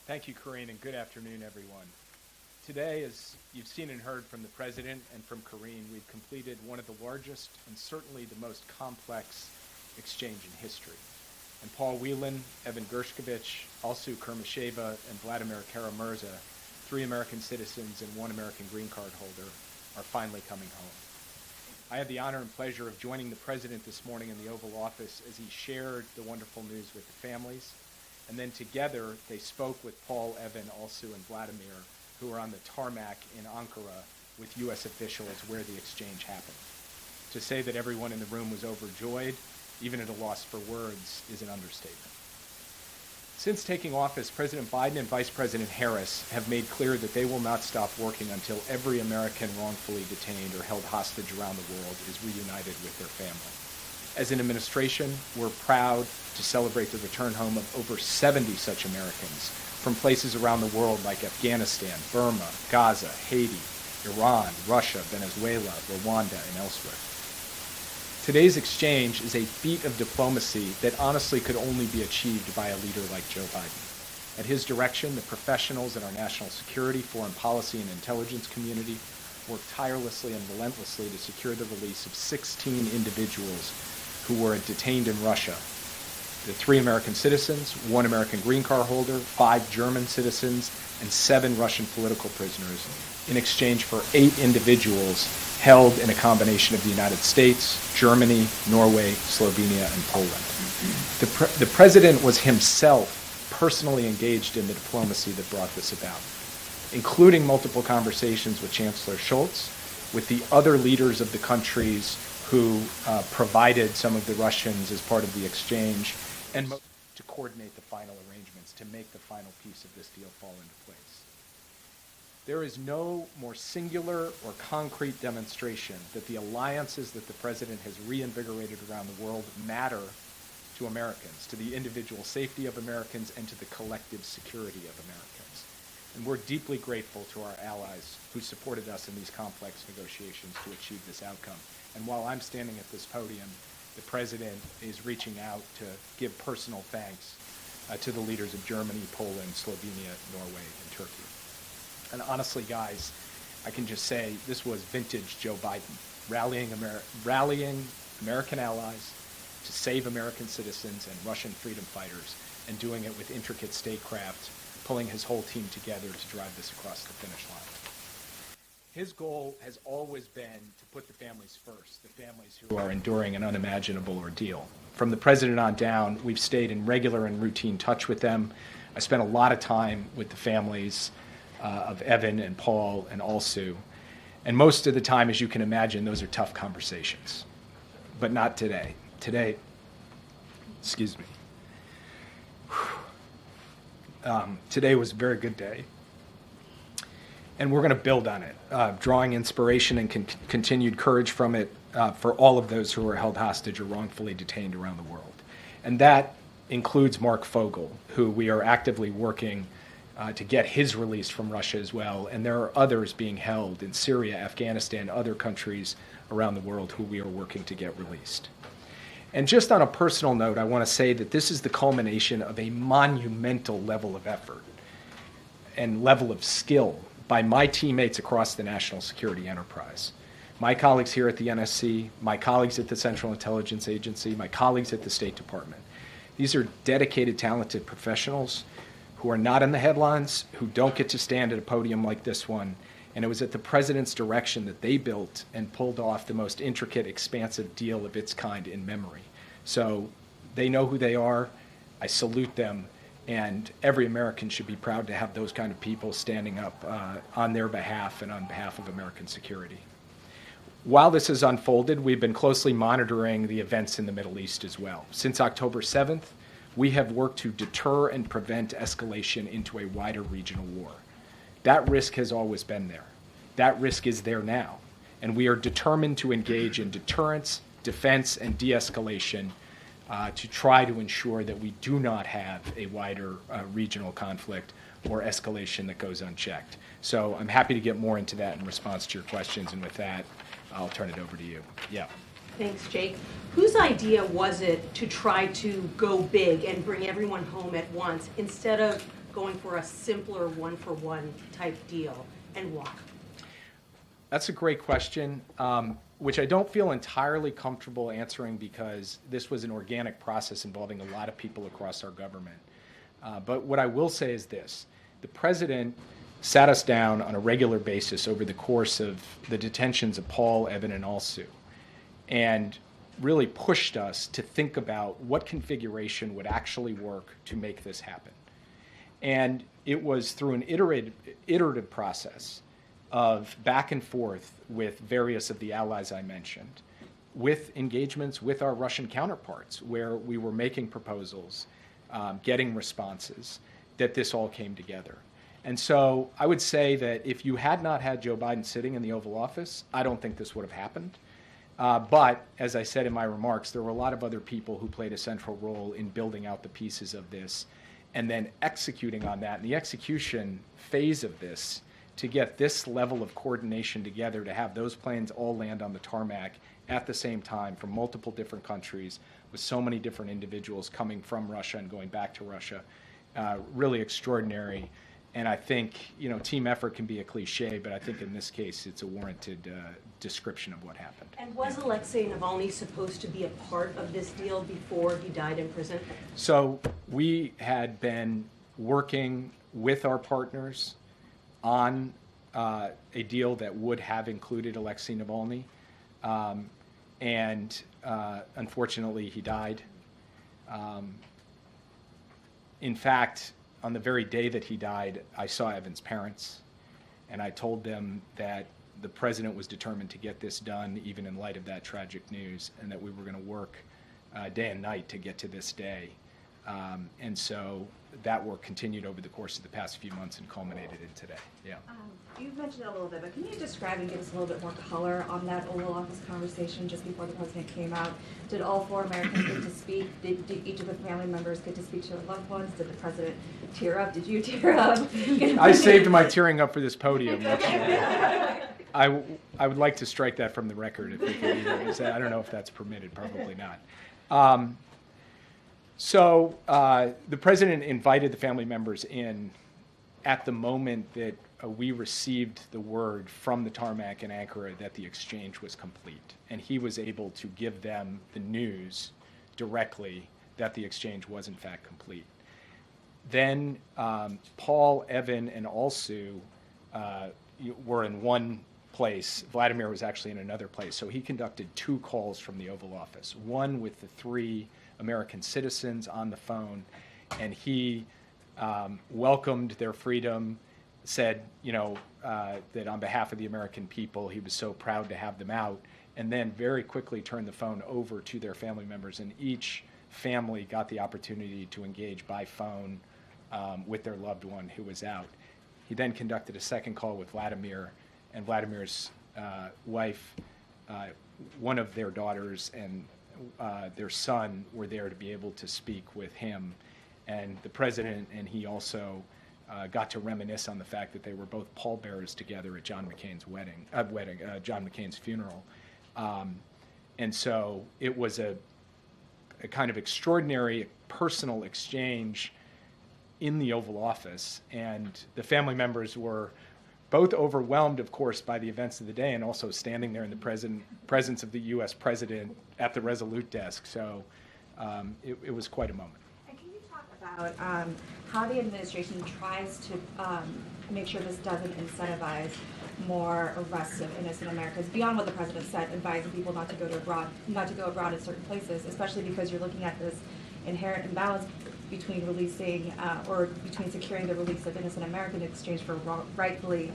Thank you, Karine, and good afternoon, everyone. Today, as you've seen and heard from the President and from Karine, we've completed one of the largest and certainly the most complex exchange in history. And Paul Whelan, Evan Gershkovich, Alsu Kurmasheva, and Vladimir Kara-Murza, 3 American citizens and 1 American green card holder, are finally coming home. I had the honor and pleasure of joining the President this morning in the Oval Office as he shared the wonderful news with the families. And then together, they spoke with Paul, Evan, Alsu, and Vladimir, who were on the tarmac in Ankara with U.S. officials where the exchange happened. To say that everyone in the room was overjoyed, even at a loss for words, is an understatement. Since taking office, President Biden and Vice President Harris have made clear that they will not stop working until every American wrongfully detained or held hostage around the world is reunited with their family. As an administration, we're proud to celebrate the return home of over 70 such Americans from places around the world like Afghanistan, Burma, Gaza, Haiti, Iran, Russia, Venezuela, Rwanda, and elsewhere. Today's exchange is a feat of diplomacy that honestly could only be achieved by a leader like Joe Biden. At his direction, the professionals in our national security, foreign policy, and intelligence community worked tirelessly and relentlessly to secure the release of 16 individuals who were detained in Russia. The 3 American citizens, 1 American green card holder, 5 German citizens, and 7 Russian political prisoners in exchange for 8 individuals held in a combination of the United States, Germany, Norway, Slovenia, and Poland. The President was himself personally engaged in the diplomacy that brought this about, including multiple conversations with Chancellor Scholz, with the other leaders of the countries who provided some of the Russians as part of the exchange, and to coordinate the final arrangements to make the final piece of this deal fall into place. There is no more singular or concrete demonstration that the alliances that the President has reinvigorated around the world matter to Americans, to the individual safety of Americans, and to the collective security of Americans. And we're deeply grateful to our allies who supported us in these complex negotiations to achieve this outcome. And while I'm standing at this podium, the President is reaching out to give personal thanks to the leaders of Germany, Poland, Slovenia, Norway, and Turkey. And honestly, guys, I can just say this was vintage Joe Biden, rallying American allies to save American citizens and Russian freedom fighters, and doing it with intricate statecraft, pulling his whole team together to drive this across the finish line. His goal has always been to put the families first, the families who are enduring an unimaginable ordeal. From the President on down, we've stayed in regular and routine touch with them. I spent a lot of time with the families of Evan and Paul and Alsu. And most of the time, as you can imagine, those are tough conversations. But not today. Today, today was a very good day. And we're going to build on it, drawing inspiration and continued courage from it for all of those who are held hostage or wrongfully detained around the world. And that includes Mark Fogel, who we are actively working to get his release from Russia as well. And there are others being held in Syria, Afghanistan, other countries around the world who we are working to get released. And just on a personal note, I want to say that this is the culmination of a monumental level of effort and level of skill by my teammates across the national security enterprise. My colleagues here at the NSC, my colleagues at the Central Intelligence Agency, my colleagues at the State Department. These are dedicated, talented professionals who are not in the headlines, who don't get to stand at a podium like this one. And it was at the President's direction that they built and pulled off the most intricate, expansive deal of its kind in memory. So they know who they are. I salute them. And every American should be proud to have those kind of people standing up on their behalf and on behalf of American security. While this has unfolded, we've been closely monitoring the events in the Middle East as well. Since October 7th, we have worked to deter and prevent escalation into a wider regional war. That risk has always been there. That risk is there now. And we are determined to engage in deterrence, defense, and de-escalation to try to ensure that we do not have a wider regional conflict or escalation that goes unchecked. So I'm happy to get more into that in response to your questions. And with that, I'll turn it over to you. Yeah. Thanks, Jake. Whose idea was it to try to go big and bring everyone home at once instead of going for a simpler one-for-one type deal, and why? That's a great question, which I don't feel entirely comfortable answering because this was an organic process involving a lot of people across our government. But what I will say is this. The president sat us down on a regular basis over the course of the detentions of Paul, Evan, and Alsu, and really pushed us to think about what configuration would actually work to make this happen. And it was through an iterative process of back and forth with various of the allies I mentioned, with engagements with our Russian counterparts, where we were making proposals, getting responses, that this all came together. And so I would say that if you had not had Joe Biden sitting in the Oval Office, I don't think this would have happened. But as I said in my remarks, there were a lot of other people who played a central role in building out the pieces of this and then executing on that. And the execution phase of this, to get this level of coordination together, to have those planes all land on the tarmac at the same time from multiple different countries with so many different individuals coming from Russia and going back to Russia, really extraordinary. And I think, team effort can be a cliche, but I think in this case it's a warranted description of what happened. And was Alexei Navalny supposed to be a part of this deal before he died in prison? So we had been working with our partners on a deal that would have included Alexei Navalny, and unfortunately he died. In fact, on the very day that he died, I saw Evan's parents, and I told them that the president was determined to get this done, even in light of that tragic news, and that we were going to work day and night to get to this day. And so that work continued over the course of the past few months and culminated in today. Yeah. You've mentioned it a little bit, but can you describe and give us a little bit more color on that Oval Office conversation just before the president came out? Did all four Americans get to speak? Did each of the family members get to speak to their loved ones? Did the president tear up? Did you tear up? I saved my tearing up for this podium. I would like to strike that from the record if we could either. I don't know if that's permitted, probably not. So the president invited the family members in at the moment that we received the word from the tarmac in Ankara that the exchange was complete. And he was able to give them the news directly that the exchange was in fact complete. Then Paul, Evan, and Alsu were in one place. Vladimir was actually in another place. So he conducted two calls from the Oval Office, one with the three American citizens on the phone, and he welcomed their freedom, said, that on behalf of the American people, he was so proud to have them out, and then very quickly turned the phone over to their family members, and each family got the opportunity to engage by phone with their loved one who was out. He then conducted a second call with Vladimir, and Vladimir's wife, one of their daughters, and their son were there to be able to speak with him. And the president and he also got to reminisce on the fact that they were both pallbearers together at John McCain's John McCain's funeral. And so it was a kind of extraordinary personal exchange in the Oval Office. And the family members were both overwhelmed, of course, by the events of the day and also standing there in the presence of the U.S. president at the Resolute desk. So it was quite a moment. And can you talk about how the administration tries to make sure this doesn't incentivize more arrests of innocent Americans beyond what the president said, advising people not to go abroad in certain places, especially because you're looking at this inherent imbalance between releasing or between securing the release of innocent Americans in exchange for rightfully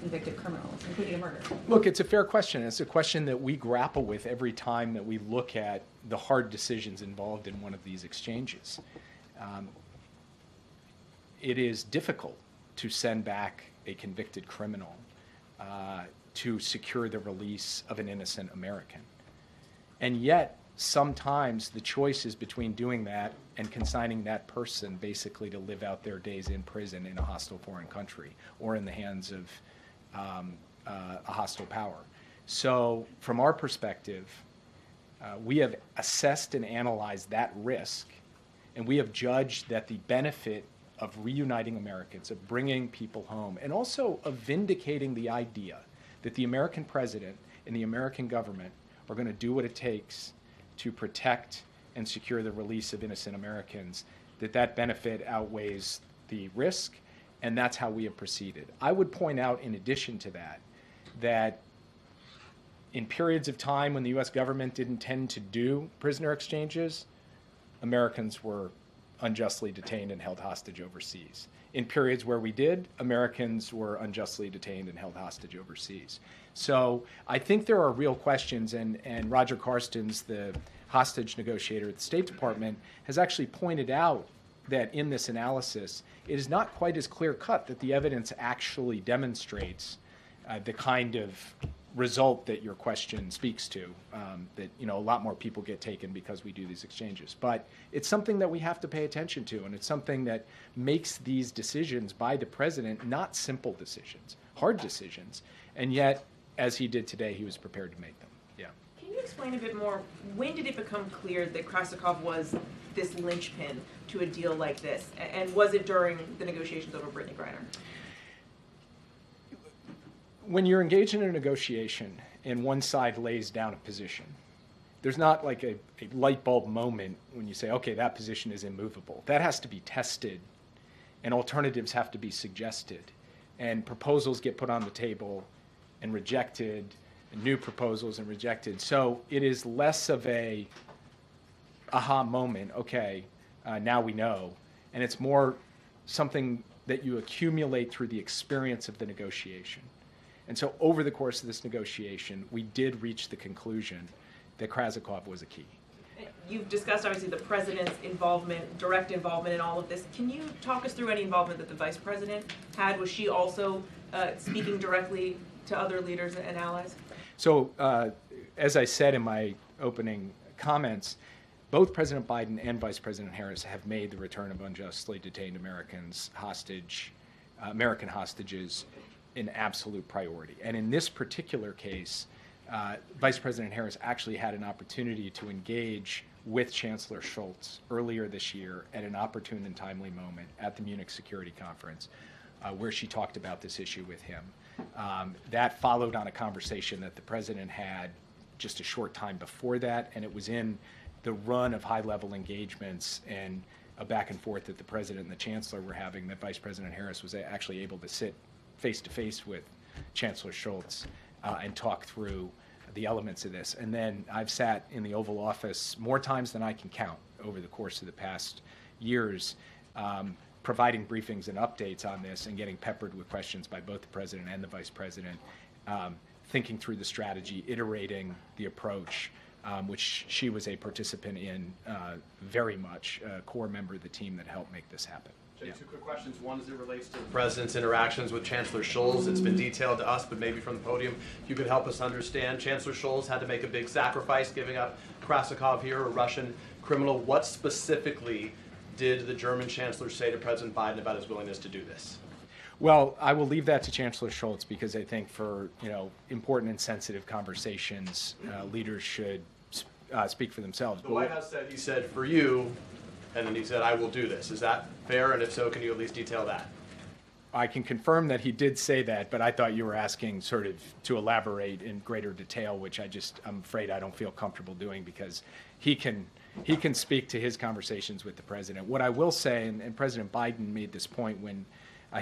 convicted criminals, including a murder? Look, it's a fair question. It's a question that we grapple with every time that we look at the hard decisions involved in one of these exchanges. It is difficult to send back a convicted criminal to secure the release of an innocent American. And yet, sometimes the choice is between doing that and consigning that person basically to live out their days in prison in a hostile foreign country or in the hands of a hostile power. So from our perspective, we have assessed and analyzed that risk, and we have judged that the benefit of reuniting Americans, of bringing people home, and also of vindicating the idea that the American president and the American government are going to do what it takes to protect and secure the release of innocent Americans, that benefit outweighs the risk, and that's how we have proceeded. I would point out, in addition to that, that in periods of time when the U.S. government didn't tend to do prisoner exchanges, Americans were unjustly detained and held hostage overseas. In periods where we did, Americans were unjustly detained and held hostage overseas. So I think there are real questions, and Roger Carstens, the hostage negotiator at the State Department, has actually pointed out that in this analysis, it is not quite as clear-cut that the evidence actually demonstrates the kind of result that your question speaks to, that a lot more people get taken because we do these exchanges. But it's something that we have to pay attention to, and it's something that makes these decisions by the president not simple decisions, hard decisions, and yet, as he did today, he was prepared to make them. Yeah. Can you explain a bit more, when did it become clear that Krasikov was this linchpin to a deal like this, and was it during the negotiations over Brittany Griner? When you're engaged in a negotiation and one side lays down a position, there's not like a light bulb moment when you say, okay, that position is immovable. That has to be tested, and alternatives have to be suggested, and proposals get put on the table and rejected, and new proposals and rejected. So it is less of a aha moment, okay, now we know, and it's more something that you accumulate through the experience of the negotiation. And so over the course of this negotiation, we did reach the conclusion that Krasikov was a key. You've discussed, obviously, the president's involvement, direct involvement in all of this. Can you talk us through any involvement that the vice president had? Was she also speaking directly to other leaders and allies? So as I said in my opening comments, both President Biden and Vice President Harris have made the return of unjustly detained American hostages an absolute priority. And in this particular case, Vice President Harris actually had an opportunity to engage with Chancellor Scholz earlier this year at an opportune and timely moment at the Munich Security Conference, where she talked about this issue with him. That followed on a conversation that the President had just a short time before that, and it was in the run of high-level engagements and a back and forth that the President and the Chancellor were having that Vice President Harris was actually able to sit face-to-face with Chancellor Scholz and talk through the elements of this. And then I've sat in the Oval Office more times than I can count over the course of the past years, providing briefings and updates on this and getting peppered with questions by both the President and the Vice President, thinking through the strategy, iterating the approach, which she was a participant in very much, a core member of the team that helped make this happen. Jake, two quick questions. One as it relates to the President's interactions with Chancellor Scholz. It's been detailed to us, but maybe from the podium, if you could help us understand. Chancellor Scholz had to make a big sacrifice, giving up Krasikov here, a Russian criminal. What specifically did the German Chancellor say to President Biden about his willingness to do this? Well, I will leave that to Chancellor Scholz because I think for important and sensitive conversations, leaders should speak for themselves. The White House said, he said, for you, and then he said, I will do this. Is that fair? And if so, can you at least detail that? I can confirm that he did say that, but I thought you were asking sort of to elaborate in greater detail, which I'm afraid I don't feel comfortable doing because he can speak to his conversations with the President. What I will say, and President Biden made this point when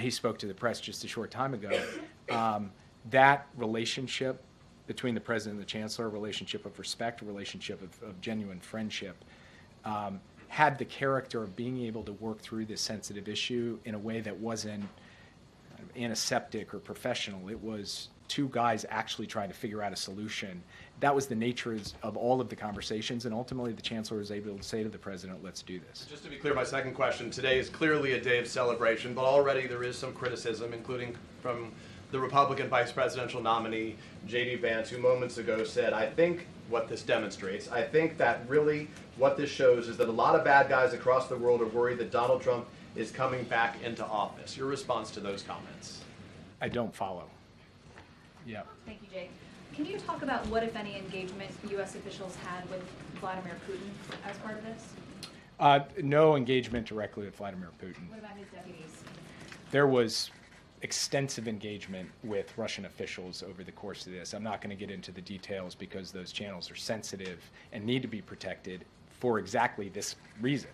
he spoke to the press just a short time ago, that relationship between the President and the Chancellor, a relationship of respect, a relationship of genuine friendship, had the character of being able to work through this sensitive issue in a way that wasn't antiseptic or professional. It was two guys actually trying to figure out a solution. That was the nature of all of the conversations, and ultimately the Chancellor was able to say to the President, let's do this. Just to be clear, my second question, today is clearly a day of celebration, but already there is some criticism, including from the Republican vice presidential nominee, J.D. Vance, who moments ago said, I think what this demonstrates, I think that really what this shows is that a lot of bad guys across the world are worried that Donald Trump is coming back into office. Your response to those comments? I don't follow. Yeah. Thank you, Jake. Can you talk about what, if any, engagement U.S. officials had with Vladimir Putin as part of this? No engagement directly with Vladimir Putin. What about his deputies? There was extensive engagement with Russian officials over the course of this. I'm not going to get into the details because those channels are sensitive and need to be protected for exactly this reason,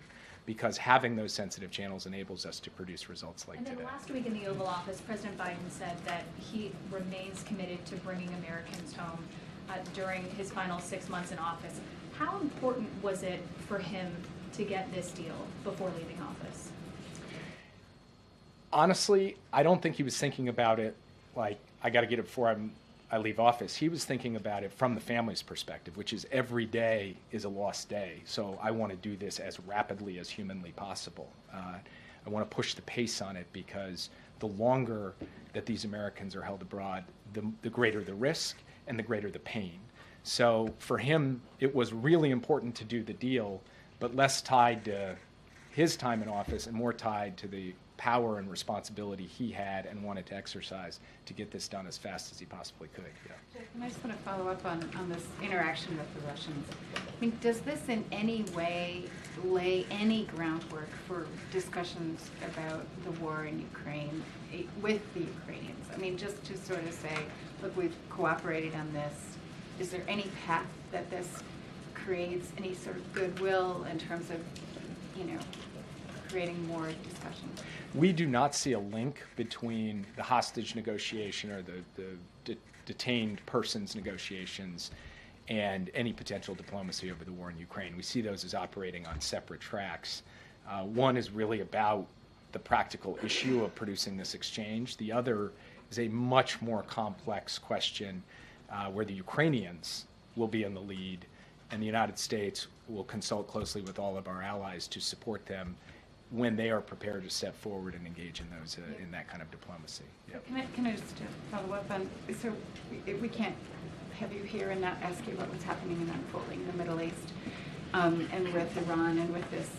because having those sensitive channels enables us to produce results like And then today. last week in the Oval Office, President Biden said that he remains committed to bringing Americans home during his final 6 months in office. How important was it for him to get this deal before leaving office? Honestly, I don't think he was thinking about it like, I got to get it before I leave office. He was thinking about it from the family's perspective, which is every day is a lost day. So I want to do this as rapidly as humanly possible. I want to push the pace on it because the longer that these Americans are held abroad, the greater the risk and the greater the pain. So for him, it was really important to do the deal, but less tied to his time in office and more tied to the power and responsibility he had and wanted to exercise to get this done as fast as he possibly could. Yeah. Jake, I just want to follow up on this interaction with the Russians. I mean, does this in any way lay any groundwork for discussions about the war in Ukraine with the Ukrainians? I mean, just to sort of say, look, we've cooperated on this. Is there any path that this creates any sort of goodwill in terms of, creating more discussion? We do not see a link between the hostage negotiation or the detained persons negotiations and any potential diplomacy over the war in Ukraine. We see those as operating on separate tracks. One is really about the practical issue of producing this exchange. The other is a much more complex question where the Ukrainians will be in the lead and the United States will consult closely with all of our allies to support them when they are prepared to step forward and engage in those in that kind of diplomacy. So can I just follow up on, so we can't have you here and not ask you about what's happening and unfolding in the Middle East and with Iran and with this,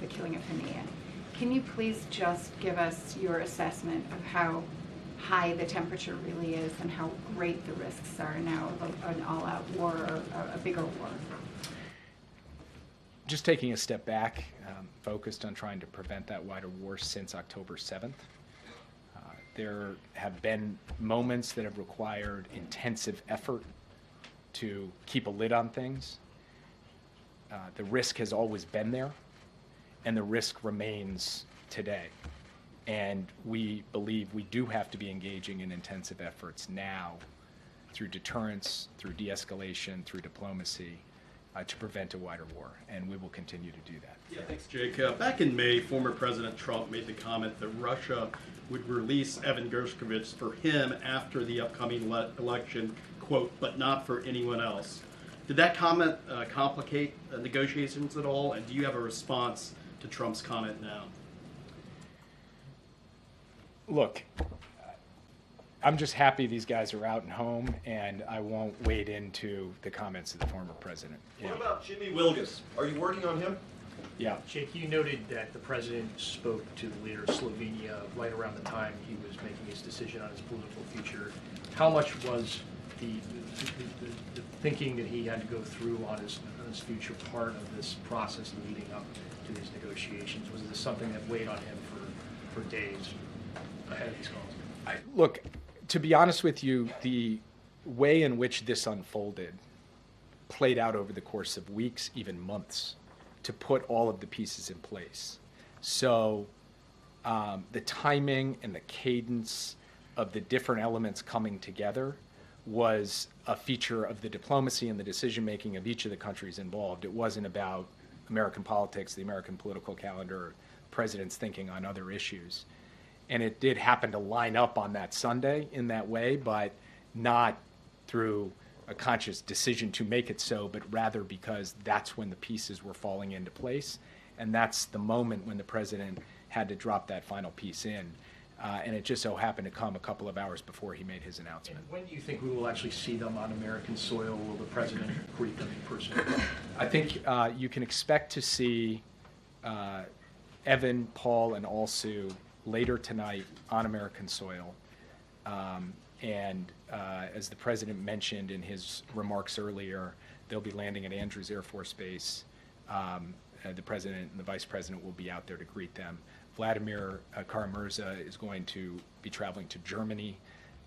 the killing of Hania. Can you please just give us your assessment of how high the temperature really is and how great the risks are now of an all-out war or a bigger war? Just taking a step back, focused on trying to prevent that wider war since October 7th. There have been moments that have required intensive effort to keep a lid on things. The risk has always been there, and the risk remains today. And we believe we do have to be engaging in intensive efforts now through deterrence, through de-escalation, through diplomacy, to prevent a wider war, and we will continue to do that. Yeah, thanks, Jake. Back in May, former President Trump made the comment that Russia would release Evan Gershkovich for him after the upcoming election, quote, but not for anyone else. Did that comment complicate negotiations at all, and do you have a response to Trump's comment now? Look, I'm just happy these guys are out and home, and I won't wade into the comments of the former president. Yeah. What about Jimmy Wilgus? Are you working on him? Yeah. Jake, you noted that the president spoke to the leader of Slovenia right around the time he was making his decision on his political future. How much was the thinking that he had to go through on his future part of this process leading up to these negotiations? Was this something that weighed on him for days ahead of these calls? Look, to be honest with you, the way in which this unfolded played out over the course of weeks, even months, to put all of the pieces in place. So the timing and the cadence of the different elements coming together was a feature of the diplomacy and the decision-making of each of the countries involved. It wasn't about American politics, the American political calendar, presidents thinking on other issues. And it did happen to line up on that Sunday in that way, but not through a conscious decision to make it so, but rather because that's when the pieces were falling into place. And that's the moment when the president had to drop that final piece in. And it just so happened to come a couple of hours before he made his announcement. And when do you think we will actually see them on American soil? Will the president greet them in person? I think you can expect to see Evan, Paul, and Alsu later tonight on American soil. And as the president mentioned in his remarks earlier, they'll be landing at Andrews Air Force Base the president and the vice president will be out there to greet them. Vladimir Kara-Murza is going to be traveling to Germany,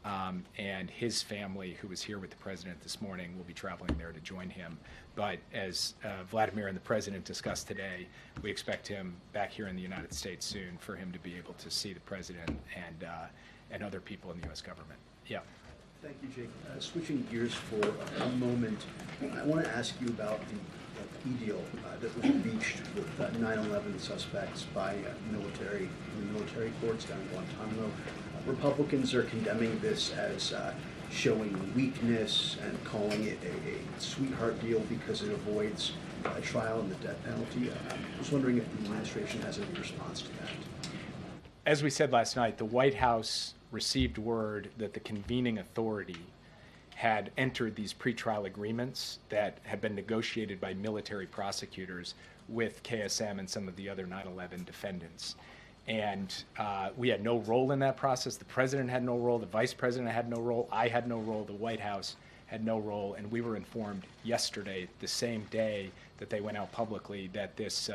and his family, who was here with the president this morning, will be traveling there to join him. But as Vladimir and the president discussed today, we expect him back here in the United States soon for him to be able to see the president and other people in the U.S. government. Yeah. Thank you, Jake. Switching gears for a moment, I want to ask you about the plea deal that was reached with 9/11 suspects by military courts down in Guantanamo. Republicans are condemning this as showing weakness and calling it a sweetheart deal because it avoids a trial and the death penalty. I was wondering if the administration has any response to that. As we said last night, the White House received word that the convening authority had entered these pretrial agreements that had been negotiated by military prosecutors with KSM and some of the other 9/11 defendants. And we had no role in that process. The president had no role. The vice president had no role. I had no role. The White House had no role. And we were informed yesterday, the same day that they went out publicly, that this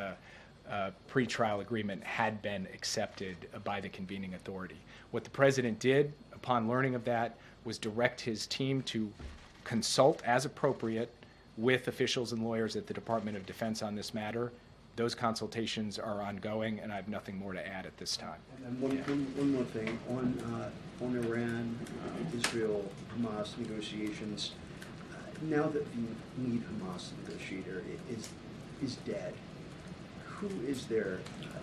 pretrial agreement had been accepted by the convening authority. What the president did upon learning of that was direct his team to consult as appropriate with officials and lawyers at the Department of Defense on this matter. Those consultations are ongoing, and I have nothing more to add at this time. And then one more thing on Iran, Israel, Hamas negotiations. Now that the lead Hamas negotiator is dead, who is there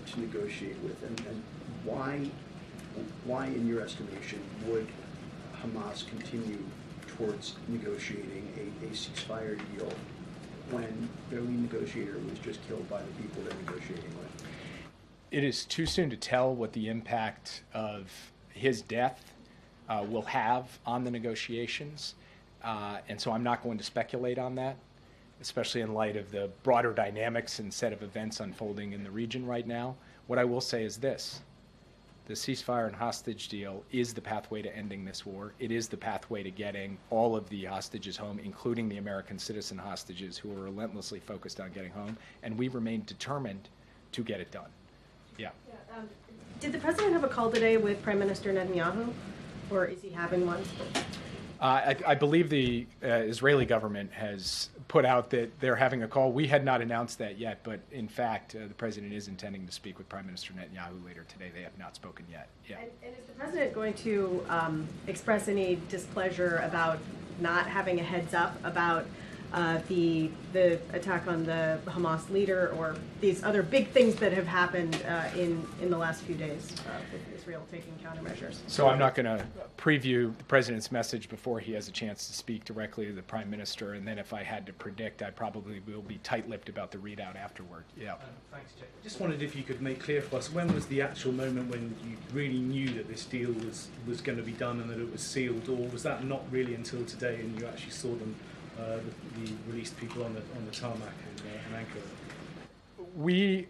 to negotiate with, and why, in your estimation, would Hamas continue towards negotiating a ceasefire deal when their lead negotiator was just killed by the people they're negotiating with? It is too soon to tell what the impact of his death will have on the negotiations, and so I'm not going to speculate on that, especially in light of the broader dynamics and set of events unfolding in the region right now. What I will say is this: the ceasefire and hostage deal is the pathway to ending this war. It is the pathway to getting all of the hostages home, including the American citizen hostages who are relentlessly focused on getting home, and we remain determined to get it done. Yeah. Did the president have a call today with Prime Minister Netanyahu, or is he having one? I believe the Israeli government has put out that they're having a call. We had not announced that yet, but in fact, the president is intending to speak with Prime Minister Netanyahu later today. They have not spoken yet. Yeah. And is the president going to express any displeasure about not having a heads up about the attack on the Hamas leader, or these other big things that have happened in the last few days with Israel taking countermeasures? So I'm not going to preview the president's message before he has a chance to speak directly to the prime minister, and then if I had to predict, I probably will be tight-lipped about the readout afterward. Yeah. Thanks, Jake. Just wondered if you could make clear for us, when was the actual moment when you really knew that this deal was going to be done and that it was sealed, or was that not really until today and you actually saw them, the released people on the tarmac in Ankara? We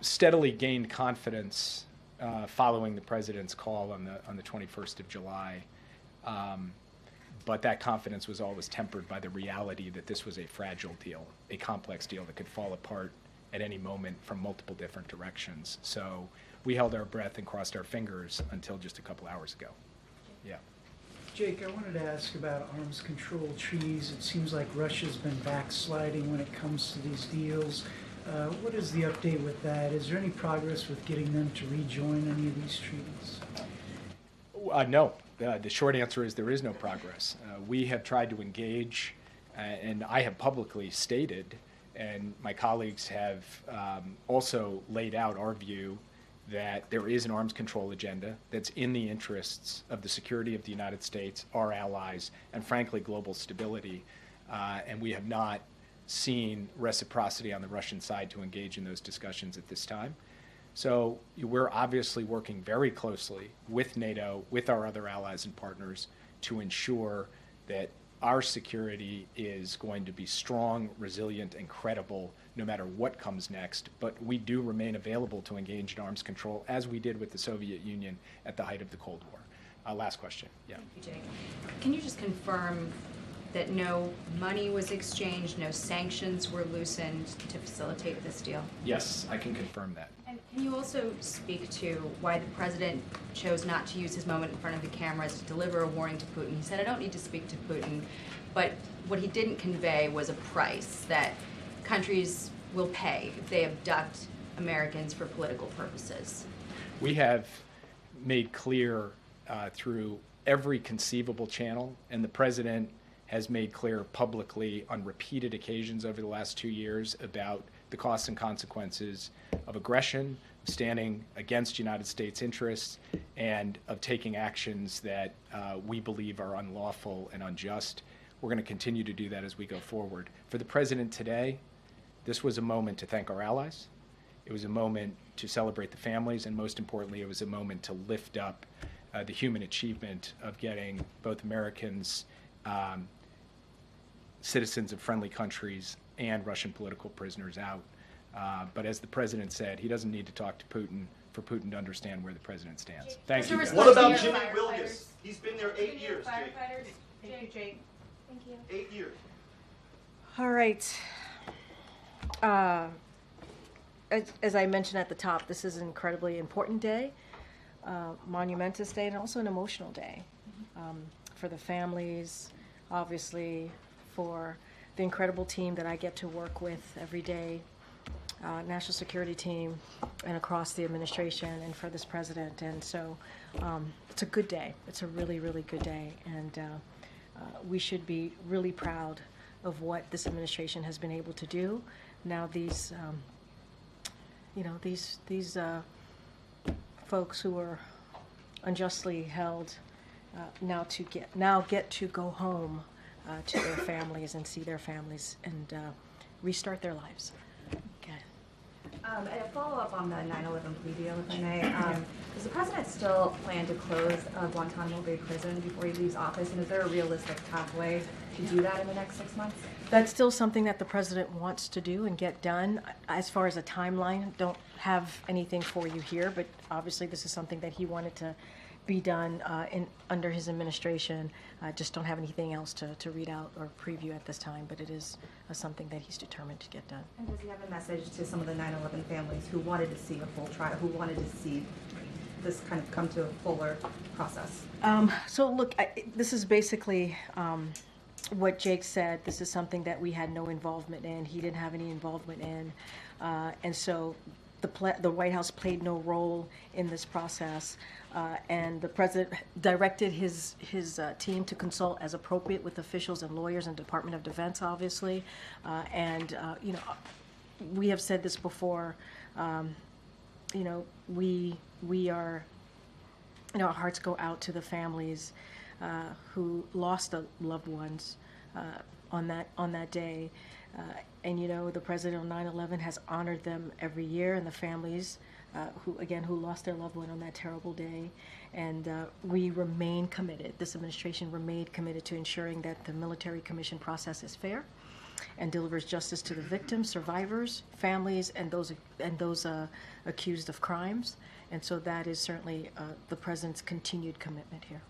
steadily gained confidence following the president's call on the 21st of July, but that confidence was always tempered by the reality that this was a fragile deal, a complex deal that could fall apart at any moment from multiple different directions. So we held our breath and crossed our fingers until just a couple hours ago. Yeah. Jake, I wanted to ask about arms control treaties. It seems like Russia's been backsliding when it comes to these deals. What is the update with that? Is there any progress with getting them to rejoin any of these treaties? No. The short answer is there is no progress. We have tried to engage, and I have publicly stated, and my colleagues have also laid out our view that there is an arms control agenda that's in the interests of the security of the United States, our allies, and frankly, global stability. And we have not seen reciprocity on the Russian side to engage in those discussions at this time. So we're obviously working very closely with NATO, with our other allies and partners, to ensure that our security is going to be strong, resilient, and credible no matter what comes next. But we do remain available to engage in arms control, as we did with the Soviet Union at the height of the Cold War. Last question. Yeah. Thank you, Jake. Can you just confirm that no money was exchanged, no sanctions were loosened to facilitate this deal? Yes, I can confirm that. And can you also speak to why the president chose not to use his moment in front of the cameras to deliver a warning to Putin? He said, I don't need to speak to Putin, but what he didn't convey was a price that countries will pay if they abduct Americans for political purposes. We have made clear through every conceivable channel, and the president has made clear publicly on repeated occasions over the last 2 years about the costs and consequences of aggression, standing against United States interests, and of taking actions that we believe are unlawful and unjust. We're going to continue to do that as we go forward. For the president today, this was a moment to thank our allies. It was a moment to celebrate the families, and most importantly, it was a moment to lift up the human achievement of getting both Americans, citizens of friendly countries, and Russian political prisoners out. But as the president said, he doesn't need to talk to Putin for Putin to understand where the president stands. Thank you. What about Jimmy Wilgus? He's been there 8 years, Jake. Thank you, Jake. Thank you. 8 years. All right. As I mentioned at the top, this is an incredibly important day, monumentous day, and also an emotional day for the families, obviously, for the incredible team that I get to work with every day, national security team, and across the administration, and for this president. And so it's a good day. It's a really, really good day. And we should be really proud of what this administration has been able to do. Now these folks who are unjustly held now get to go home to their families and see their families and restart their lives. Okay. And a follow-up on the 9/11 plea deal, if I may. Does the president still plan to close Guantanamo Bay prison before he leaves office? And is there a realistic pathway to do that in the next 6 months? That's still something that the president wants to do and get done. As far as a timeline, don't have anything for you here, but obviously this is something that he wanted to be done under his administration. Just don't have anything else to read out or preview at this time, but it is something that he's determined to get done. And does he have a message to some of the 9/11 families who wanted to see a full trial, who wanted to see this kind of come to a fuller process? So look, this is basically what Jake said. This is something that we had no involvement in. He didn't have any involvement in. And so the White House played no role in this process. And the president directed his team to consult as appropriate with officials and lawyers and Department of Defense, obviously. We have said this before. We are, our hearts go out to the families who lost loved ones on that day. And the president on 9/11 has honored them every year, and the families who lost their loved one on that terrible day. And we remain committed, this administration remained committed to ensuring that the military commission process is fair and delivers justice to the victims, survivors, families, and those accused of crimes. And so that is certainly the president's continued commitment here.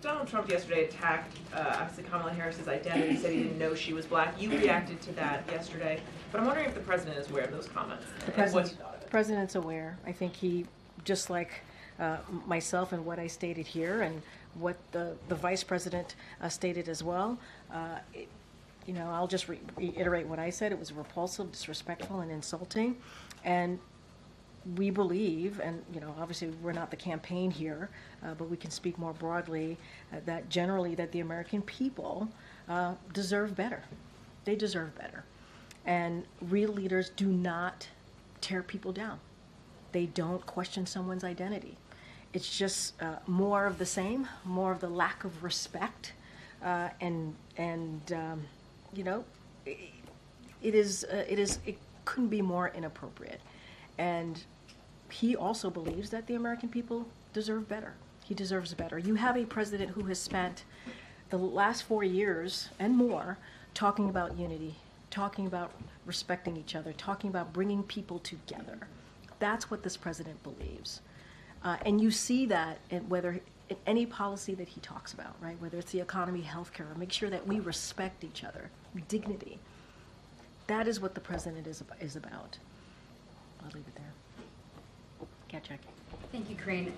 Donald Trump yesterday attacked, obviously, Kamala Harris's identity, said he didn't know she was black. You reacted to that yesterday, but I'm wondering if the president is aware of those comments and what he thought of it. The president's aware. I think he, just like myself and what I stated here and what the vice president stated as well, I'll just reiterate what I said. It was repulsive, disrespectful, and insulting. And we believe, and obviously we're not the campaign here, but we can speak more broadly, that generally that the American people deserve better. They deserve better. And real leaders do not tear people down. They don't question someone's identity. It's just more of the same, more of the lack of respect, it couldn't be more inappropriate. And he also believes that the American people deserve better. He deserves better. You have a president who has spent the last 4 years and more talking about unity, talking about respecting each other, talking about bringing people together. That's what this president believes. And you see that whether in any policy that he talks about, right? Whether it's the economy, healthcare, make sure that we respect each other, dignity. That is what the president is about. I'll leave it there. Yeah, Jackie. Thank you, Karine.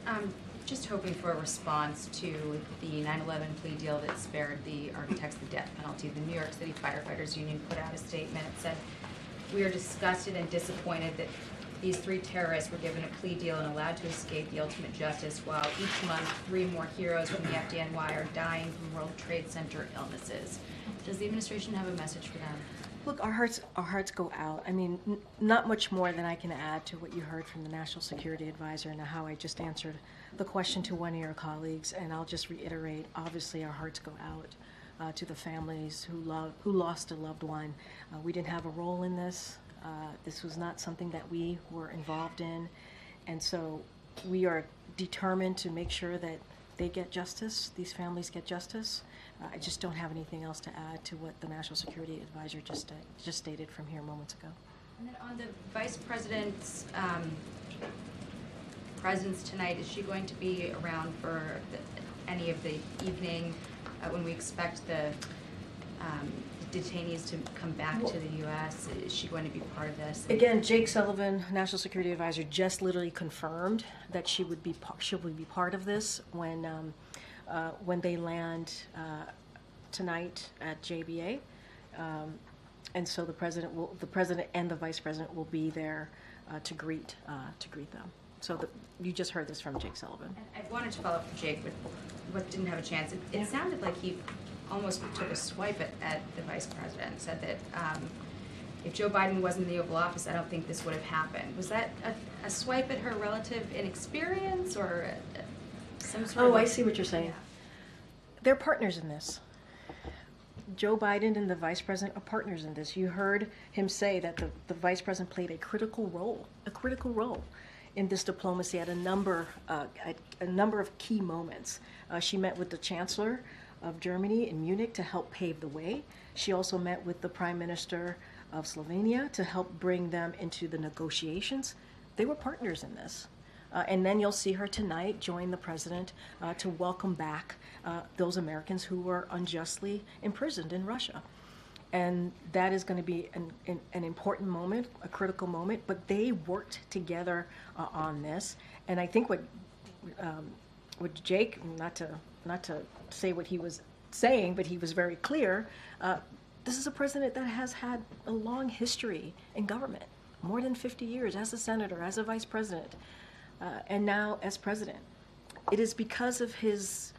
Just hoping for a response to the 9/11 plea deal that spared the architects the death penalty. The New York City Firefighters Union put out a statement. It said, "We are disgusted and disappointed that these 3 terrorists were given a plea deal and allowed to escape the ultimate justice, while each month 3 more heroes from the FDNY are dying from World Trade Center illnesses." Does the administration have a message for them? Look, our hearts go out. I mean, not much more than I can add to what you heard from the National Security Advisor and how I just answered the question to one of your colleagues. And I'll just reiterate, obviously our hearts go out to the families who lost a loved one. We didn't have a role in this. This was not something that we were involved in. And so we are determined to make sure that they get justice, these families get justice. I just don't have anything else to add to what the National Security Advisor just stated from here moments ago. And then on the Vice President's presence tonight, is she going to be around for any of the evening when we expect the detainees to come back to the U.S.? Is she going to be part of this? Again, Jake Sullivan, National Security Advisor, just literally confirmed that she would be part of this when they land tonight at JBA, and so the president and the vice president will be there to greet them. So you just heard this from Jake Sullivan. And I wanted to follow up with Jake, but didn't have a chance. It sounded like he almost took a swipe at the vice president. Said that if Joe Biden wasn't in the Oval Office, I don't think this would have happened. Was that a swipe at her relative inexperience or some sort of? Oh, I see what you're saying. They're partners in this. Joe Biden and the vice president are partners in this. You heard him say that the vice president played a critical role in this diplomacy at a number of key moments. She met with the Chancellor of Germany in Munich to help pave the way. She also met with the Prime Minister of Slovenia to help bring them into the negotiations. They were partners in this. And then you'll see her tonight join the president to welcome back those Americans who were unjustly imprisoned in Russia. And that is going to be an important moment, a critical moment, but they worked together on this. And I think what Jake, not to say what he was saying, but he was very clear, this is a president that has had a long history in government, more than 50 years as a senator, as a vice president. And now as president. It is because of his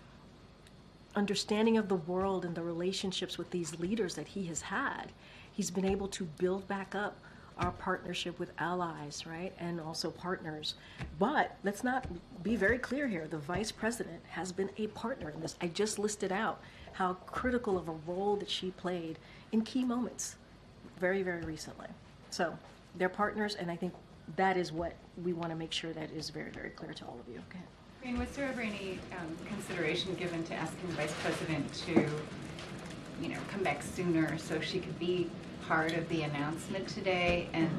understanding of the world and the relationships with these leaders that he has had. He's been able to build back up our partnership with allies, right, and also partners. But let's not be very clear here. The vice president has been a partner in this. I just listed out how critical of a role that she played in key moments very, very recently. So they're partners, and I think that is what we want to make sure that is very, very clear to all of you. Okay. Karine, was there ever any consideration given to asking the Vice President to, come back sooner so she could be part of the announcement today? And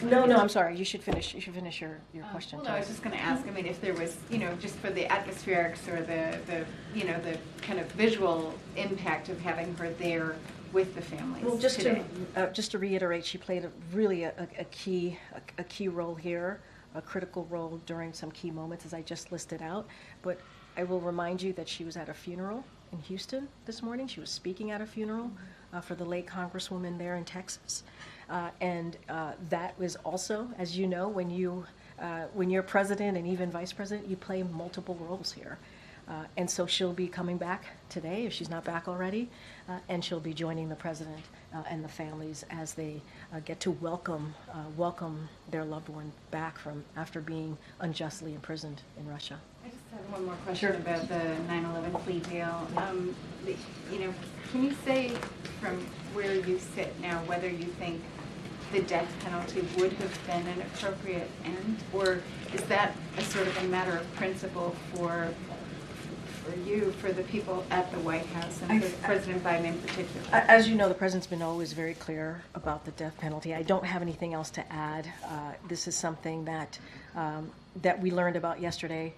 No, I'm sorry. You should finish your question. Well, no, I was just going to ask. I mean, if there was, just for the atmospherics or the kind of visual impact of having her there with the families. Well, just today. to reiterate, she played a key role here, a critical role during some key moments, as I just listed out. But I will remind you that she was at a funeral in Houston this morning. She was speaking at a funeral for the late Congresswoman there in Texas, and that was also, as you know, when you're president and even vice president, you play multiple roles here. And so she'll be coming back today, if she's not back already, and she'll be joining the president and the families as they get to welcome their loved one back from after being unjustly imprisoned in Russia. I just have one more question about the 9/11 plea deal. Can you say from where you sit now whether you think the death penalty would have been an appropriate end, or is that a sort of a matter of principle for you, for the people at the White House, and for President Biden in particular? As you know, the president's been always very clear about the death penalty. I don't have anything else to add. This is something that we learned about yesterday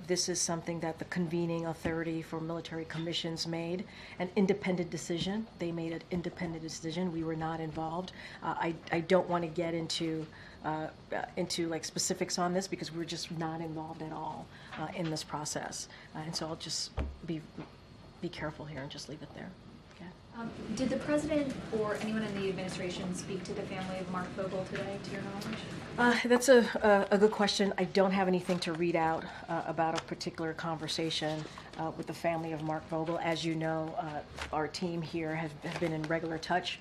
This is something that the convening authority for military commissions made, an independent decision. They made an independent decision. We were not involved. I don't want to get into like specifics on this because we're just not involved at all in this process. And so I'll just be careful here and just leave it there. Okay. Did the president or anyone in the administration speak to the family of Mark Vogel today, to your knowledge? That's a good question. I don't have anything to read out about a particular conversation with the family of Mark Vogel. As you know, our team here have been in regular touch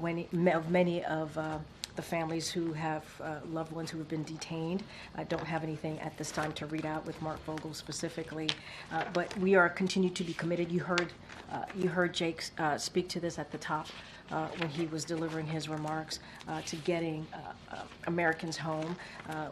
many of the families who have loved ones who have been detained. I don't have anything at this time to read out with Mark Vogel specifically, but we are continue to be committed. You heard Jake speak to this at the top when he was delivering his remarks to getting Americans home.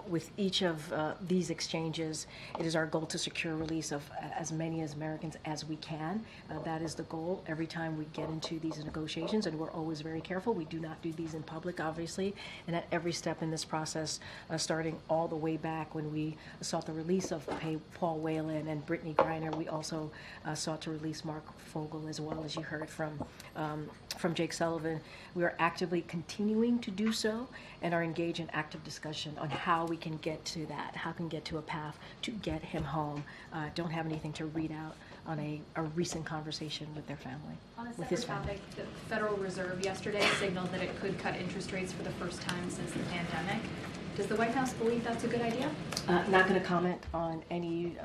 With each of these exchanges, it is our goal to secure release of as many Americans as we can. That is the goal every time we get into these negotiations, and we're always very careful. We do not do these in public, obviously, and at every step in this process, starting all the way back when we sought the release of Paul Whelan and Brittany Griner, we also sought to release Mark Vogel as well, as you heard from Jake Sullivan. We are actively continuing to do so and are engaged in active discussion on how we can get to that, how we can get to a path to get him home. Don't have anything to read out on a recent conversation with their family, On a with his separate family. topic, the Federal Reserve yesterday signaled that it could cut interest rates for the first time since the pandemic. Does the White House believe that's a good idea? Not going to comment on any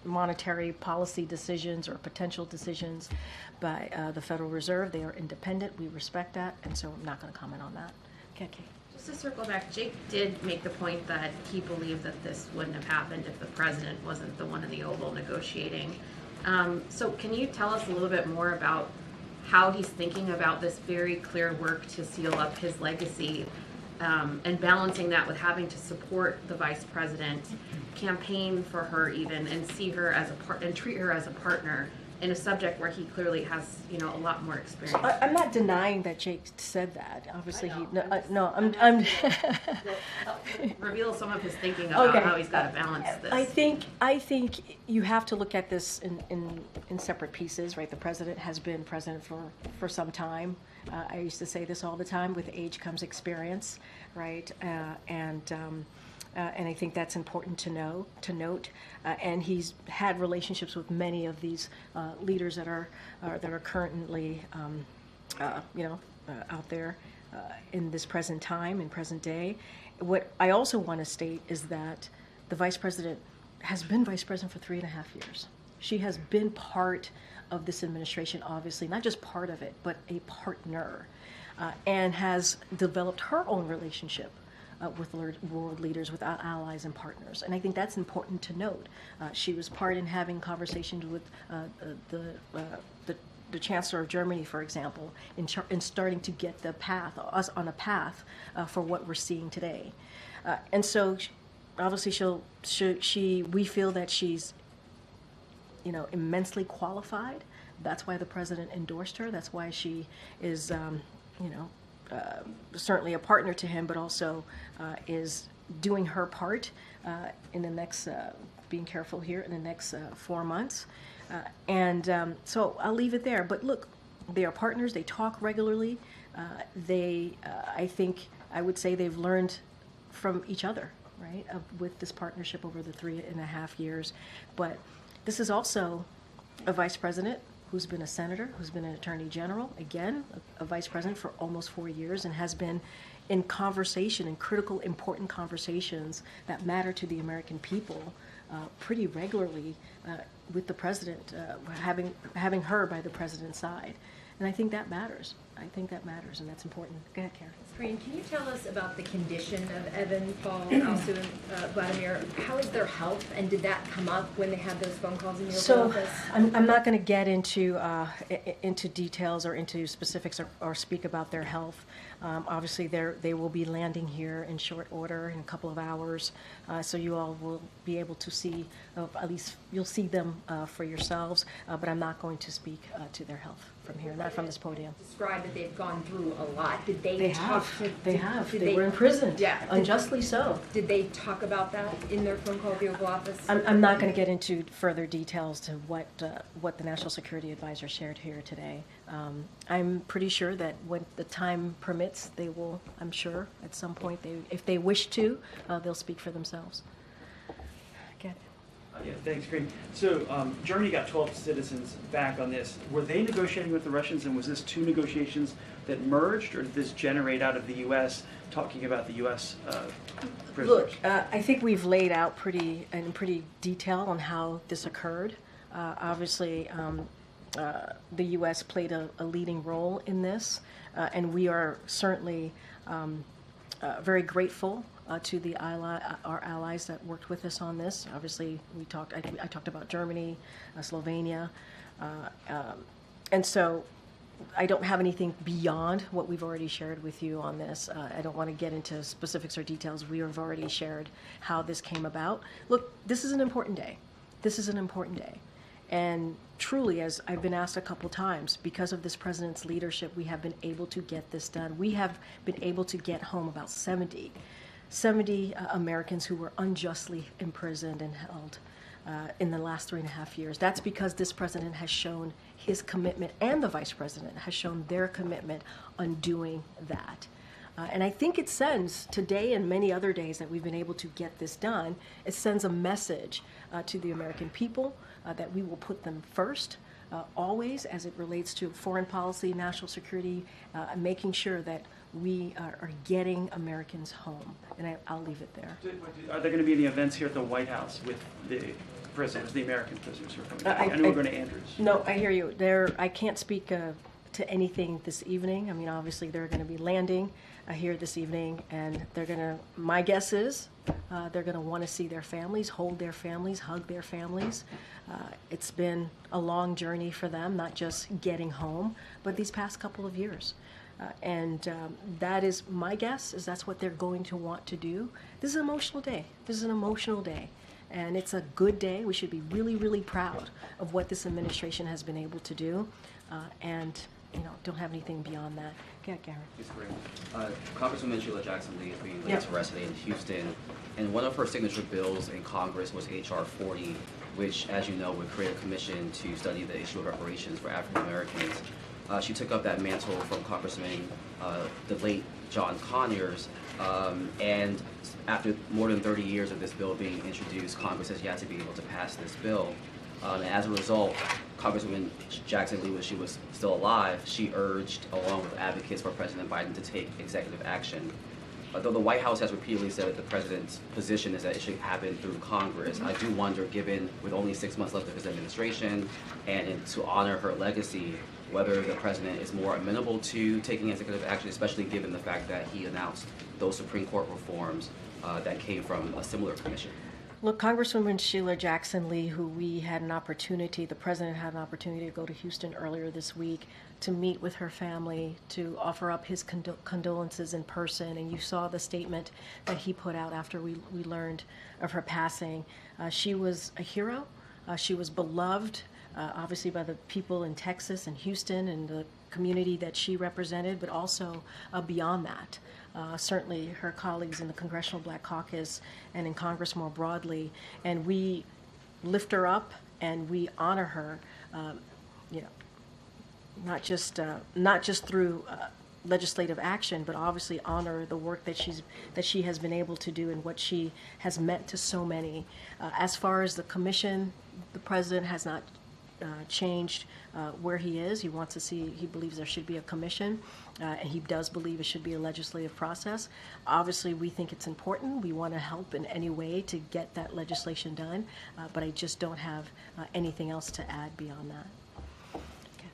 monetary policy decisions or potential decisions by the Federal Reserve. They are independent. We respect that, and so I'm not going to comment on that. Okay. Just to circle back, Jake did make the point that he believed that this wouldn't have happened if the president wasn't the one in the Oval negotiating. So can you tell us a little bit more about how he's thinking about this very clear work to seal up his legacy, and balancing that with having to support the vice president, campaign for her even, and see her as and treat her as a partner in a subject where he clearly has, a lot more experience? I'm not denying that Jake said that. Obviously, I'm reveal some of his thinking about how he's got to balance this. I think you have to look at this in separate pieces, right? The president has been president for some time. I used to say this all the time: with age comes experience, right? And I think that's important to note. And he's had relationships with many of these leaders that are currently, out there in this present time, in present day. What I also want to state is that the vice president has been vice president for 3.5 years. She has been part of this administration, obviously, not just part of it, but a partner, and has developed her own relationship with world leaders, with our allies and partners. And I think that's important to note. She was part in having conversations with the Chancellor of Germany, for example, in starting to get us on a path for what we're seeing today. And so, obviously, we feel that she's, immensely qualified. That's why the president endorsed her. That's why she is, certainly a partner to him, but also is doing her part in the next, being careful here, in the next 4 months. So I'll leave it there. But look, they are partners. They talk regularly. I think I would say they've learned from each other, right, with this partnership over the 3.5 years. But this is also a vice president who's been a senator, who's been an attorney general, again, a vice president for almost 4 years, and has been in conversation, in critical, important conversations that matter to the American people pretty regularly with the president, having her by the president's side. And I think that matters. And that's important. Go ahead, Karen. Karine, can you tell us about the condition of Evan, Paul, Alsu, and Vladimir? How is their health, and did that come up when they had those phone calls in your office? I'm not going to get into details or into specifics or speak about their health. Obviously, they will be landing here in short order in a couple of hours, so you all will be able to see, at least you'll see them for yourselves, but I'm not going to speak to their health from here, not from this podium. Describe that they've gone through a lot. Did they, They talk have. to? They have. They were imprisoned. Yeah. Unjustly so. Did they talk about that in their phone call with the Oval Office? I'm not going to get into further details to what the National Security Advisor shared here today. I'm pretty sure that when the time permits, they will, I'm sure, at some point, if they wish to, they'll speak for themselves. Get it. Yeah, thanks, Karine. So Germany got 12 citizens back on this. Were they negotiating with the Russians, and was this two negotiations that merged, or did this generate out of the U.S., talking about the U.S. Prisoners? Look, I think we've laid out in pretty detail on how this occurred. Obviously, the U.S. played a leading role in this, and we are certainly very grateful to our allies that worked with us on this. Obviously, I talked about Germany, Slovenia, and so I don't have anything beyond what we've already shared with you on this. I don't want to get into specifics or details. We have already shared how this came about. Look, this is an important day. This is an important day. And truly, as I've been asked a couple times, because of this president's leadership, we have been able to get this done. We have been able to get home about 70 Americans who were unjustly imprisoned and held in the last 3.5 years. That's because this president has shown his commitment, and the vice president has shown their commitment on doing that. And I think it sends, today and many other days that we've been able to get this done, it sends a message to the American people that we will put them first, always, as it relates to foreign policy, national security, making sure that we are getting Americans home. And I'll leave it there. Are there going to be any events here at the White House with the prisoners, the American prisoners who are coming back? I know we're going to Andrews. No, I hear you. I can't speak to anything this evening. I mean, obviously, they're going to be landing here this evening, and my guess is they're going to want to see their families, hold their families, hug their families. It's been a long journey for them, not just getting home, but these past couple of years. And that is my guess, is that's what they're going to want to do. This is an emotional day. This is an emotional day. And it's a good day. We should be really, really proud of what this administration has been able to do. And, don't have anything beyond that. Yeah, Garen. Yes, Karine. Congresswoman Sheila Jackson-Lee is being laid to rest today in Houston. And one of her signature bills in Congress was H.R. 40, which, as you know, would create a commission to study the issue of reparations for African Americans. She took up that mantle from Congressman, the late John Conyers, and after more than 30 years of this bill being introduced, Congress has yet to be able to pass this bill. And as a result, Congresswoman Jackson-Lee, when she was still alive, she urged, along with advocates for President Biden, to take executive action. Though the White House has repeatedly said that the president's position is that it should happen through Congress, I do wonder, given with only 6 months left of his administration and to honor her legacy, whether the president is more amenable to taking executive action, especially given the fact that he announced those Supreme Court reforms that came from a similar commission. Look, Congresswoman Sheila Jackson-Lee, who the president had an opportunity to go to Houston earlier this week to meet with her family, to offer up his condolences in person, and you saw the statement that he put out after we learned of her passing. She was a hero. She was beloved, obviously, by the people in Texas and Houston and the community that she represented, but also beyond that. Certainly her colleagues in the Congressional Black Caucus and in Congress more broadly, and we lift her up and we honor her, not just through legislative action, but obviously honor the work that she has been able to do and what she has meant to so many. As far as the commission, the president has not changed where he is. He wants to see, he believes there should be a commission, and he does believe it should be a legislative process. Obviously, we think it's important. We want to help in any way to get that legislation done, but I just don't have anything else to add beyond that. Okay.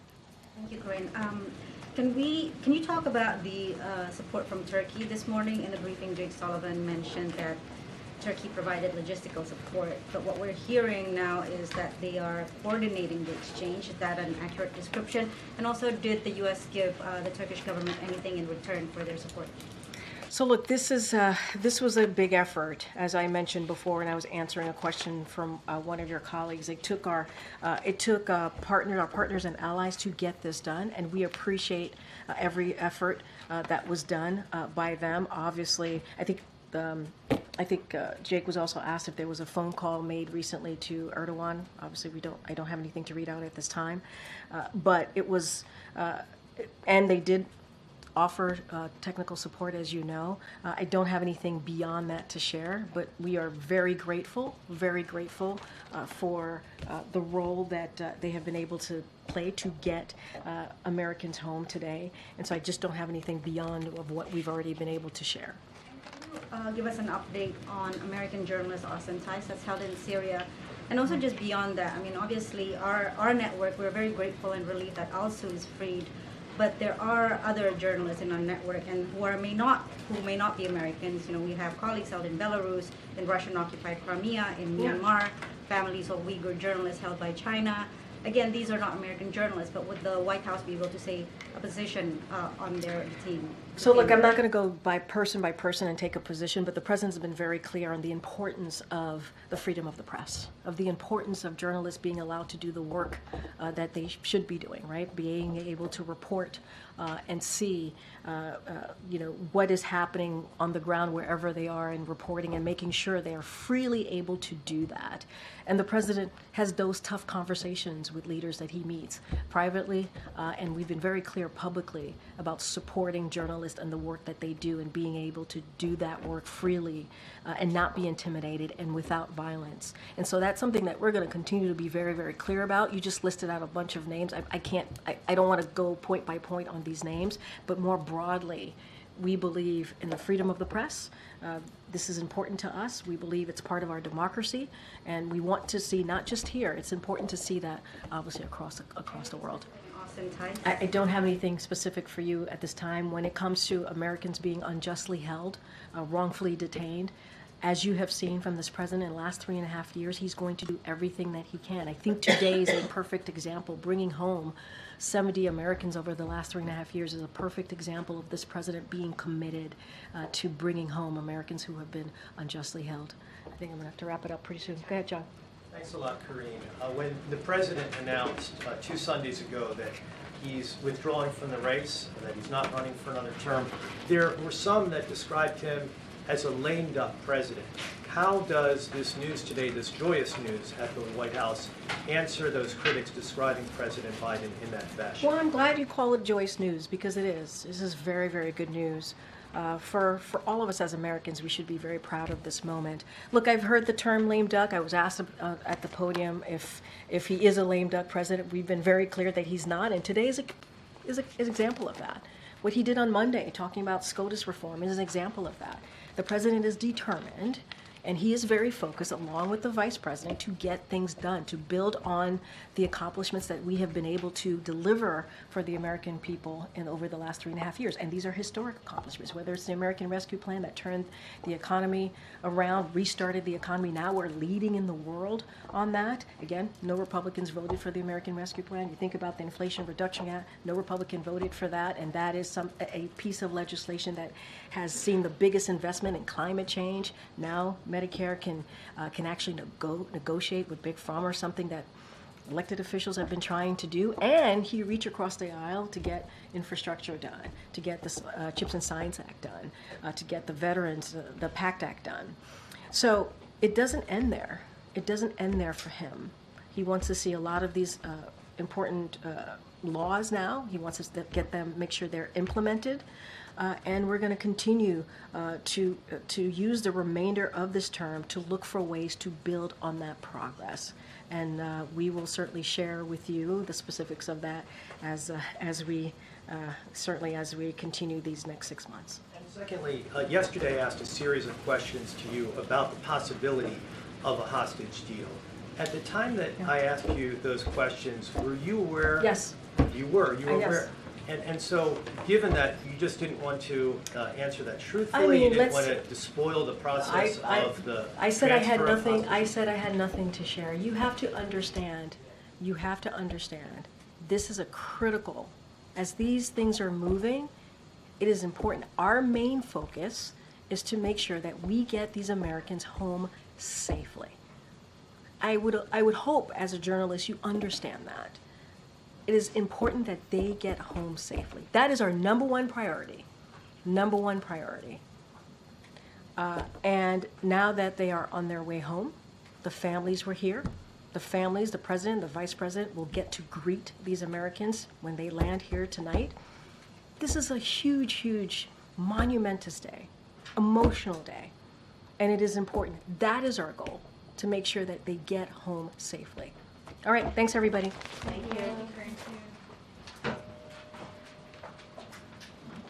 Thank you, Karine. Can you talk about the support from Turkey this morning? In the briefing, Jake Sullivan mentioned that Turkey provided logistical support, but what we're hearing now is that they are coordinating the exchange. Is that an accurate description? And also, did the U.S. give the Turkish government anything in return for their support? So look, this was a big effort, as I mentioned before, and I was answering a question from one of your colleagues. It took our partners and allies to get this done, and we appreciate every effort that was done by them. Obviously, I think Jake was also asked if there was a phone call made recently to Erdogan. Obviously, I don't have anything to read out at this time, but it was, and they did offer technical support, as you know. I don't have anything beyond that to share, but we are very grateful for the role that they have been able to play to get Americans home today. And so I just don't have anything beyond of what we've already been able to share. Give us an update on American journalist Austin Tice that's held in Syria. And also just beyond that, I mean, obviously our network, we're very grateful and relieved that Alsu is freed. But there are other journalists in our network and who may not be Americans. You know, we have colleagues held in Belarus, in Russian-occupied Crimea, in Myanmar, families of Uyghur journalists held by China. Again, these are not American journalists, but would the White House be able to say a position on their team? So look, I'm not going to go by person and take a position, but the President's been very clear on the importance of the freedom of the press, of the importance of journalists being allowed to do the work that they should be doing, right? Being able to report and see, what is happening on the ground wherever they are and reporting and making sure they are freely able to do that. And the President has those tough conversations with leaders that he meets privately, and we've been very clear publicly about supporting journalists and the work that they do and being able to do that work freely and not be intimidated and without violence. And so that's something that we're going to continue to be very, very clear about. You just listed out a bunch of names. I don't want to go point by point on these names, but more broadly, we believe in the freedom of the press. This is important to us. We believe it's part of our democracy, and we want to see, not just here, it's important to see that obviously across the world. I don't have anything specific for you at this time. When it comes to Americans being unjustly held, wrongfully detained, as you have seen from this president in the last 3.5 years, he's going to do everything that he can. I think today is a perfect example. Bringing home 70 Americans over the last 3.5 years is a perfect example of this president being committed to bringing home Americans who have been unjustly held. I think I'm going to have to wrap it up pretty soon. Go ahead, John. Thanks a lot, Karine. When the president announced 2 Sundays ago that he's withdrawing from the race, that he's not running for another term, there were some that described him as a lame duck president. How does this news today, this joyous news at the White House, answer those critics describing President Biden in that fashion? Well, I'm glad you call it joyous news, because it is. This is very, very good news. For all of us as Americans, we should be very proud of this moment. Look, I've heard the term lame duck. I was asked at the podium if he is a lame duck president. We've been very clear that he's not, and today is an example of that. What he did on Monday, talking about SCOTUS reform, is an example of that. The president is determined, and he is very focused, along with the vice president, to get things done, to build on the accomplishments that we have been able to deliver for the American people over the last 3.5 years. And these are historic accomplishments, whether it's the American Rescue Plan that turned the economy around, restarted the economy. Now we're leading in the world on that. Again, no Republicans voted for the American Rescue Plan. You think about the Inflation Reduction Act, no Republican voted for that, and that is a piece of legislation that has seen the biggest investment in climate change. Now Medicare can actually negotiate with Big Pharma, something that elected officials have been trying to do, and he reached across the aisle to get infrastructure done, to get the Chips and Science Act done, to get the Veterans, the PACT Act done. So it doesn't end there. It doesn't end there for him. He wants to see a lot of these important laws now. He wants us to get them, make sure they're implemented. And we're going to continue to use the remainder of this term to look for ways to build on that progress. And we will certainly share with you the specifics of that as we continue these next 6 months. And secondly, yesterday I asked a series of questions to you about the possibility of a hostage deal. At the time that I asked you those questions, were you aware? Yes. You were Yes. aware. And so, given that you just didn't want to answer that truthfully, you didn't want to despoil the process of the I said I had transfer of nothing. hostages. I said I had nothing to share. You have to understand. You have to understand. This is a critical. As these things are moving, It is important. Our main focus is to make sure that we get these Americans home safely. I would hope as a journalist you understand that. It is important that they get home safely. That is our number one priority. Number one priority. And now that they are on their way home, the families were here. The families, the president, the vice president will get to greet these Americans when they land here tonight. This is a huge, huge, monumentous day, emotional day, and it is important. That is our goal, to make sure that they get home safely. All right, thanks everybody. Thank you.